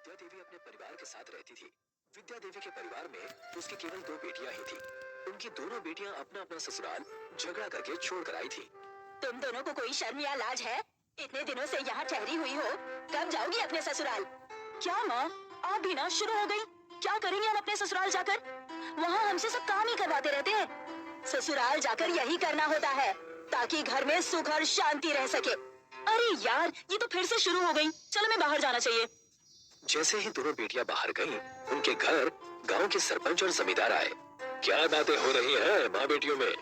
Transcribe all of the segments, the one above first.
विद्या देवी अपने परिवार के साथ रहती थी। विद्या देवी के परिवार में उसकी केवल 2 बेटियां ही थी। उनकी दोनों बेटियां अपना अपना ससुराल झगड़ा करके छोड़ कर आई थी। तुम दोनों को कोई शर्म या लाज है? इतने दिनों से यहाँ ठहरी हुई हो, कब जाओगी अपने ससुराल? क्या माँ, आप भी ना शुरू हो गई? क्या करेंगे हम अपने ससुराल जाकर? वहाँ हमसे सब काम ही करवाते रहते हैं। ससुराल जाकर यही करना होता है ताकि घर में सुख और शांति रह सके। अरे यार, ये तो फिर से शुरू हो गई। चलो, मैं बाहर जाना चाहिए। जैसे ही दोनों बेटियां बाहर गईं, उनके घर गांव के सरपंच और जमींदार आए। क्या बातें हो रही हैं माँ बेटियों में?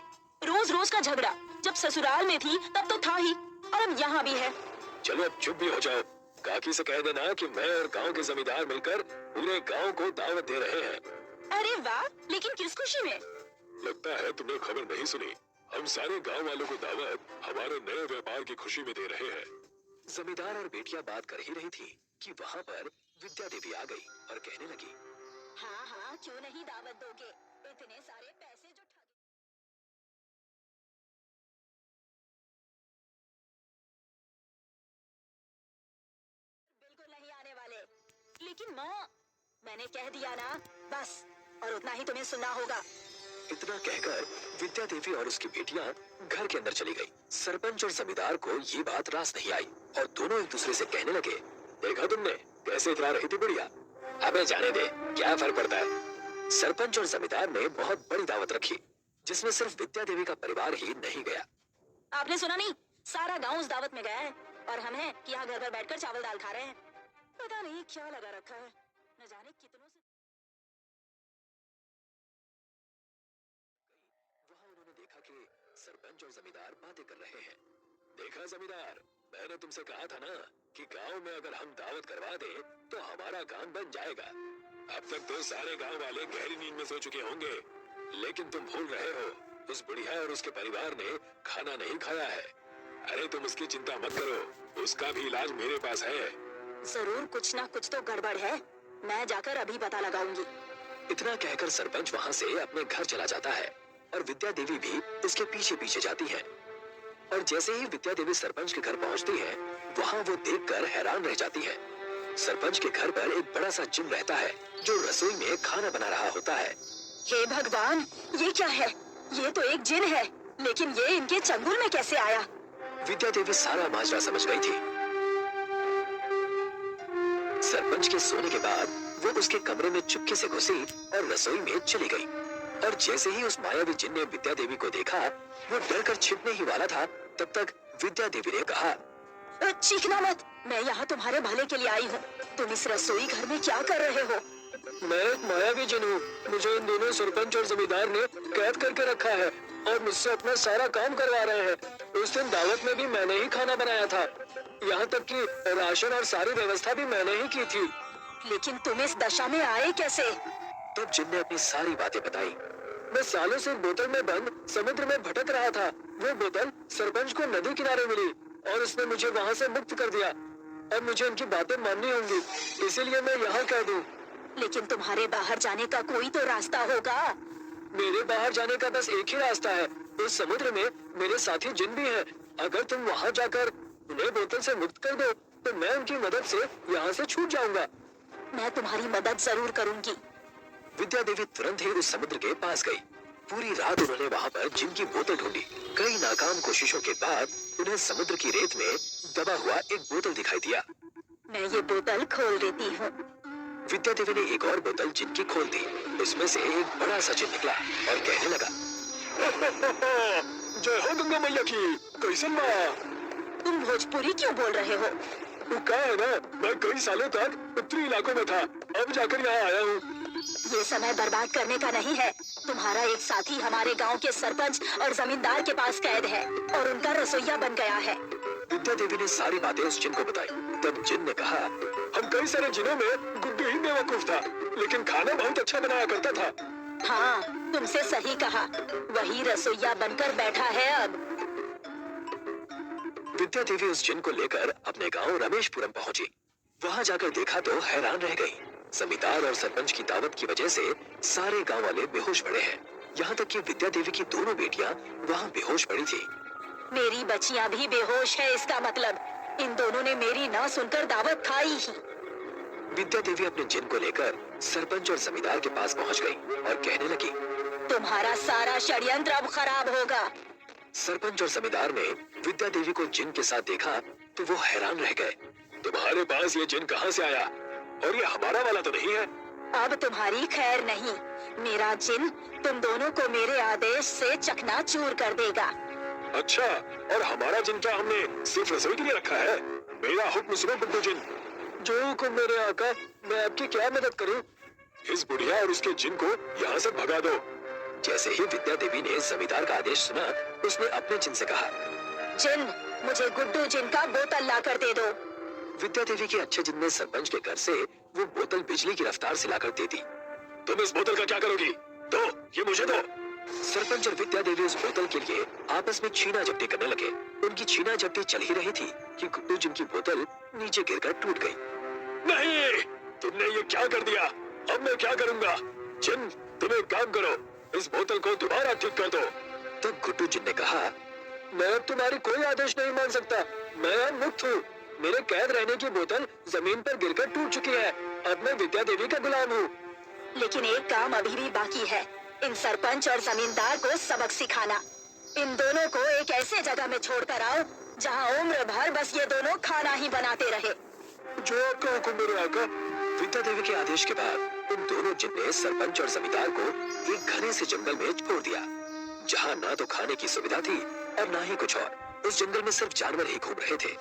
रोज रोज का झगड़ा। जब ससुराल में थी तब तो था ही, और अब यहाँ भी है। चलो अब चुप भी हो जाओ। काकी से कह देना कि मैं और गांव के जमींदार मिलकर पूरे गांव को दावत दे रहे हैं। अरे वाह, लेकिन किस खुशी में? लगता है तुमने खबर नहीं सुनी। हम सारे गांव वालों को दावत हमारे नए व्यापार की खुशी में दे रहे हैं। जमींदार और बेटियां बात कर ही रही थी कि वहाँ पर विद्या देवी आ गई और कहने लगी, हाँ हाँ, क्यों नहीं दावत दोगे? इतने सारे पैसे जो ठगे। बिल्कुल नहीं आने वाले। लेकिन माँ, मैंने कह दिया ना, बस, और उतना ही तुम्हें सुनना होगा। इतना कहकर विद्या देवी और उसकी बेटियां घर के अंदर चली गई। सरपंच और जमींदार को ये बात रास नहीं आई और दोनों एक दूसरे से कहने लगे, देखा तुमने कैसे इतरा रही थी बुढ़िया? अबे जाने दे, क्या फर्क पड़ता है। सरपंच और जमींदार ने बहुत बड़ी दावत रखी जिसमें सिर्फ विद्या देवी का परिवार ही नहीं गया। आपने सुना नहीं? सारा गांव उस दावत में गया है और हम हैं कि यहाँ घर पर बैठकर चावल दाल खा रहे हैं। पता नहीं क्या लगा रखा है, न जाने कितनों से। वहाँ उन्होंने देखा कि सरपंच और जमींदार बातें कर रहे हैं। देखा जमींदार, मैंने तुमसे कहा था ना कि गांव में अगर हम दावत करवा दें तो हमारा काम बन जाएगा। अब तक तो सारे गांव वाले गहरी नींद में सो चुके होंगे, लेकिन तुम भूल रहे हो उस बुढ़िया और उसके परिवार ने खाना नहीं खाया है। अरे तुम उसकी चिंता मत करो, उसका भी इलाज मेरे पास है। जरूर कुछ ना कुछ तो गड़बड़ है, मैं जाकर अभी पता लगाऊंगी। इतना कहकर सरपंच वहाँ से अपने घर चला जाता है और विद्या देवी भी उसके पीछे पीछे जाती है। और जैसे ही विद्या देवी सरपंच के घर पहुँचती है, वहाँ वो देखकर हैरान रह जाती है। सरपंच के घर पर एक बड़ा सा जिन रहता है जो रसोई में खाना बना रहा होता है। हे भगवान, ये क्या है? ये तो एक जिन है, लेकिन ये इनके चंगुल में कैसे आया? विद्या देवी सारा माजरा समझ गई थी। सरपंच के सोने के बाद वो उसके कमरे में चुपके से घुसी और रसोई में चली गई। और जैसे ही उस मायावी जिन ने विद्या देवी को देखा, वो डरकर छिपने ही वाला था, तब तक विद्या देवी ने कहा, चीखना मत, मैं यहाँ तुम्हारे भले के लिए आई हूँ। तुम इस रसोई घर में क्या कर रहे हो? मैं एक मायावी जिन हूँ। मुझे इन दोनों सरपंच और जमींदार ने कैद करके रखा है और मुझसे अपना सारा काम करवा रहे हैं। उस दिन दावत में भी मैंने ही खाना बनाया था, यहाँ तक कि राशन और सारी व्यवस्था भी मैंने ही की थी। लेकिन तुम इस दशा में आए कैसे? तब जिन ने अपनी सारी बातें बताई। मैं सालों से एक बोतल में बंद समुद्र में भटक रहा था। वो बोतल सरपंच को नदी किनारे मिली और उसने मुझे वहाँ से मुक्त कर दिया। अब मुझे उनकी बातें माननी होंगी, इसीलिए मैं यहाँ कह दूं। लेकिन तुम्हारे बाहर जाने का कोई तो रास्ता होगा। मेरे बाहर जाने का बस एक ही रास्ता है। उस समुद्र में मेरे साथी जिन भी हैं। अगर तुम वहाँ जाकर उन्हें बोतल से मुक्त कर दो तो मैं उनकी मदद से यहाँ से छूट जाऊंगा। मैं तुम्हारी मदद जरूर करूंगी। विद्या देवी तुरंत ही उस समुद्र के पास गई। पूरी रात उन्होंने वहाँ पर जिन की बोतल ढूंढी। कई नाकाम कोशिशों के बाद उन्हें समुद्र की रेत में दबा हुआ एक बोतल दिखाई दिया। मैं ये बोतल खोल देती हूँ। विद्या देवी ने एक और बोतल जिन की खोल दी। उसमें से एक बड़ा सा जिन निकला और कहने लगा, जय हो गंगा मैया की। कैसन माँ? तुम भोजपुरी क्यों बोल रहे हो? वो क्या है ना, मैं कई सालों तक उत्तरी इलाकों में था, अब जाकर यहाँ आया हूँ। ये समय बर्बाद करने का नहीं है। तुम्हारा एक साथी हमारे गांव के सरपंच और जमींदार के पास कैद है और उनका रसोइया बन गया है। विद्या देवी ने सारी बातें उस जिन को बताई। तब जिन ने कहा, हम कई सारे जिनों में गुड्डू ही बेवकूफ था, लेकिन खाना बहुत अच्छा बनाया करता था। हाँ, तुमसे सही कहा, वही रसोइया बनकर बैठा है अब। विद्या देवी उस जिन को लेकर अपने गांव रमेशपुरम पहुंची। वहां जाकर देखा तो हैरान रह गई। जमींदार और सरपंच की दावत की वजह से सारे गांव वाले बेहोश पड़े हैं। यहाँ तक कि विद्या देवी की दोनों बेटियां वहाँ बेहोश पड़ी थी। मेरी बच्चियां भी बेहोश है, इसका मतलब इन दोनों ने मेरी ना सुनकर दावत खाई ही। विद्या देवी अपने जिन को लेकर सरपंच और जमींदार के पास पहुंच गई और कहने लगी, तुम्हारा सारा षड्यंत्र अब खराब होगा। सरपंच और जमींदार ने विद्या देवी को जिन के साथ देखा तो वो हैरान रह गए। तुम्हारे पास ये जिन कहाँ से आया? और ये हमारा वाला तो नहीं है? अब तुम्हारी खैर नहीं। मेरा जिन तुम दोनों को मेरे आदेश से चकनाचूर कर देगा। अच्छा, और हमारा जिन क्या हमने सिर्फ रसोई के लिए रखा है? मेरा हुक्म सुनो गुड्डू जिन। जो हुक्म मेरे आका, मैं आपकी क्या मदद करूं? इस बुढ़िया और उसके जिन को यहाँ से भगा दो। जैसे ही विद्या देवी ने जमींदार का आदेश सुना, उसने अपने जिन से कहा, जिन, मुझे गुड्डू जिन का बोतल ला कर दे दो। विद्या देवी के अच्छे जिन ने सरपंच के घर से वो बोतल बिजली की रफ्तार से लाकर दे दी। तुम इस बोतल का क्या करोगी? दो, ये मुझे दो। सरपंच और विद्या देवी उस बोतल के लिए आपस में छीना झपटी करने लगे। उनकी छीना झपटी चल ही रही थी कि गुड्डू जिन की बोतल नीचे गिरकर टूट गई। नहीं, तुमने ये क्या कर दिया? अब मैं क्या करूंगा? जिन, तुम एक काम करो, इस बोतल को दोबारा ठीक कर दो। तब गुड्डू जिन ने कहा, मैं अब तुम्हारी कोई आदेश नहीं मान सकता। मैं अब मुक्त हूँ। मेरे कैद रहने की बोतल जमीन पर गिरकर टूट चुकी है। अब मैं विद्या देवी का गुलाम हूँ। लेकिन एक काम अभी भी बाकी है, इन सरपंच और जमींदार को सबक सिखाना। इन दोनों को एक ऐसे जगह में छोड़कर आओ जहाँ उम्र भर बस ये दोनों खाना ही बनाते रहे। जो आपका हुक्म मेरे आका। विद्या देवी के आदेश के बाद उन दोनों जिन ने सरपंच और जमींदार को एक घने से जंगल में छोड़ दिया, जहाँ ना तो खाने की सुविधा थी और ना ही कुछ और। उस जंगल में सिर्फ जानवर ही घूम रहे थे।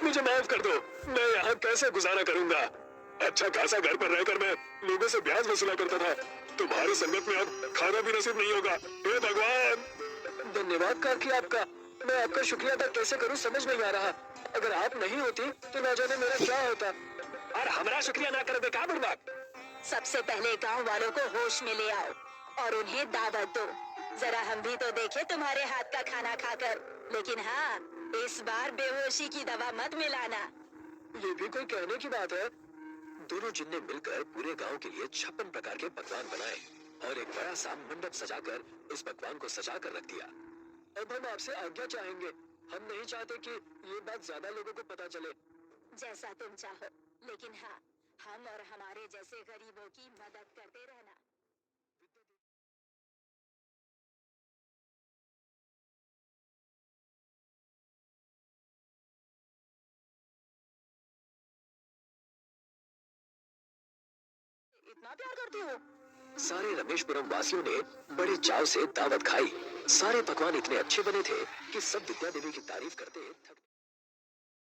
मुझे माफ कर दो, मैं यहाँ कैसे गुजारा करूँगा? अच्छा खासा घर पर रहकर मैं लोगों से ब्याज वसूला करता था। तुम्हारी संगत में अब खाना भी नसीब नहीं होगा। हे भगवान! धन्यवाद काकी आपका। मैं आपका शुक्रिया अदा कैसे करूँ समझ नहीं आ रहा। अगर आप नहीं होती तो ना जाने मेरा क्या होता। और हमारा शुक्रिया ना करे बेकार बुड़बक। सबसे पहले गांव वालों को होश में ले आओ और उन्हें दावत दो। जरा हम भी तो देखें तुम्हारे हाथ का खाना खाकर। लेकिन हाँ, इस बार बेहोशी की दवा मत मिलाना। ये भी कोई कहने की बात है? दोनों जिन ने मिलकर पूरे गांव के लिए 56 प्रकार के पकवान बनाए और एक बड़ा सा मंडप सजाकर उस पकवान को सजा कर रख दिया। अब हम आपसे आज्ञा चाहेंगे। हम नहीं चाहते कि ये बात ज्यादा लोगों को पता चले। जैसा तुम चाहो, लेकिन हाँ, हम और हमारे जैसे गरीबों की मदद करते रहना। इतना प्यार करती हो? सारे रमेशपुरम वासियों ने बड़े चाव से दावत खाई। सारे पकवान इतने अच्छे बने थे कि सब विद्या देवी की तारीफ करते थक